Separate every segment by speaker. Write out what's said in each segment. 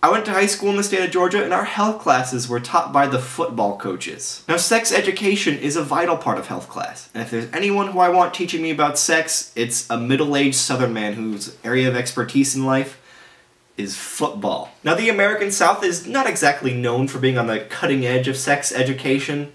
Speaker 1: I went to high school in the state of Georgia, and our health classes were taught by the football coaches. Now, sex education is a vital part of health class, and if there's anyone who I want teaching me about sex, it's a middle-aged Southern man whose area of expertise in life is football. Now, the American South is not exactly known for being on the cutting edge of sex education,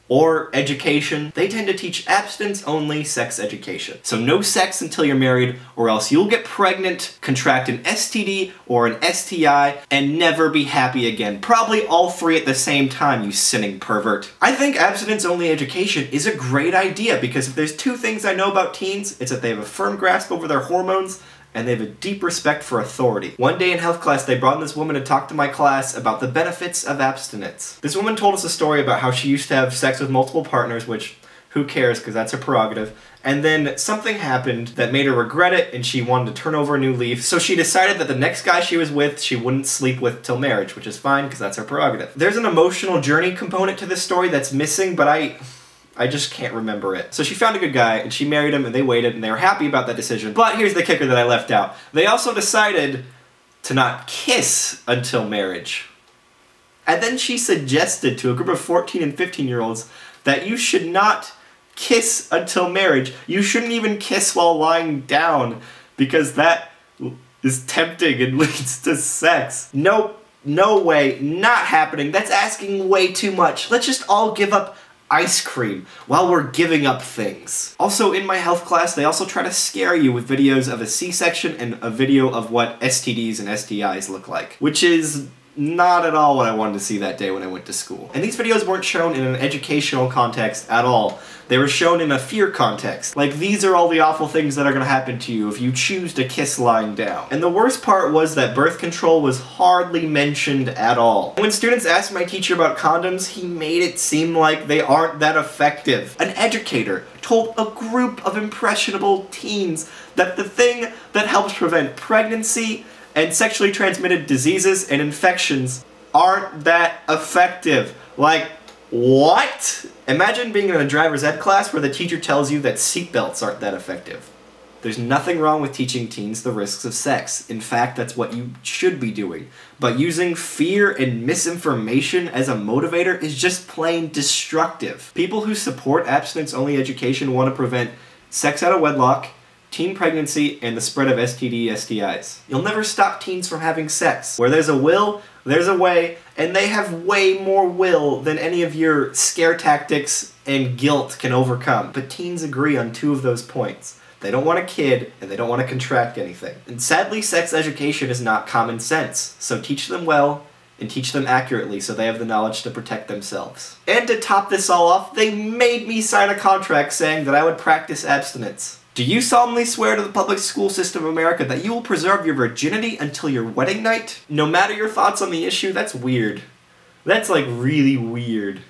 Speaker 1: or education. They tend to teach abstinence-only sex education. So no sex until you're married, or else you'll get pregnant, contract an STD or an STI, and never be happy again. Probably all three at the same time, you sinning pervert. I think abstinence-only education is a great idea, because if there's two things I know about teens, it's that they have a firm grasp over their hormones, and they have a deep respect for authority. One day in health class, they brought in this woman to talk to my class about the benefits of abstinence. This woman told us a story about how she used to have sex with multiple partners, which, who cares, because that's her prerogative, and then something happened that made her regret it, and she wanted to turn over a new leaf, so she decided that the next guy she was with, she wouldn't sleep with till marriage, which is fine, because that's her prerogative. There's an emotional journey component to this story that's missing, but I just can't remember it. So she found a good guy, and she married him, and they waited, and they were happy about that decision. But here's the kicker that I left out. They also decided to not kiss until marriage. And then she suggested to a group of 14 and 15-year-olds that you should not kiss until marriage. You shouldn't even kiss while lying down, because that is tempting and leads to sex. Nope, no way, not happening. That's asking way too much. Let's just all give up ice cream while we're giving up things. Also, in my health class, they also try to scare you with videos of a C-section and a video of what STDs and STIs look like, which is not at all what I wanted to see that day when I went to school. And these videos weren't shown in an educational context at all. They were shown in a fear context. Like, these are all the awful things that are gonna happen to you if you choose to kiss lying down. And the worst part was that birth control was hardly mentioned at all. When students asked my teacher about condoms, he made it seem like they aren't that effective. An educator told a group of impressionable teens that the thing that helps prevent pregnancy and sexually transmitted diseases and infections aren't that effective. Like, what? Imagine being in a driver's ed class where the teacher tells you that seatbelts aren't that effective. There's nothing wrong with teaching teens the risks of sex. In fact, that's what you should be doing. But using fear and misinformation as a motivator is just plain destructive. People who support abstinence-only education want to prevent sex out of wedlock, teen pregnancy, and the spread of STD, STIs. You'll never stop teens from having sex. Where there's a will, there's a way, and they have way more will than any of your scare tactics and guilt can overcome. But teens agree on two of those points. They don't want a kid, and they don't want to contract anything. And sadly, sex education is not common sense, so teach them well, and teach them accurately so they have the knowledge to protect themselves. And to top this all off, they made me sign a contract saying that I would practice abstinence. Do you solemnly swear to the public school system of America that you will preserve your virginity until your wedding night? No matter your thoughts on the issue, that's weird. That's like really weird.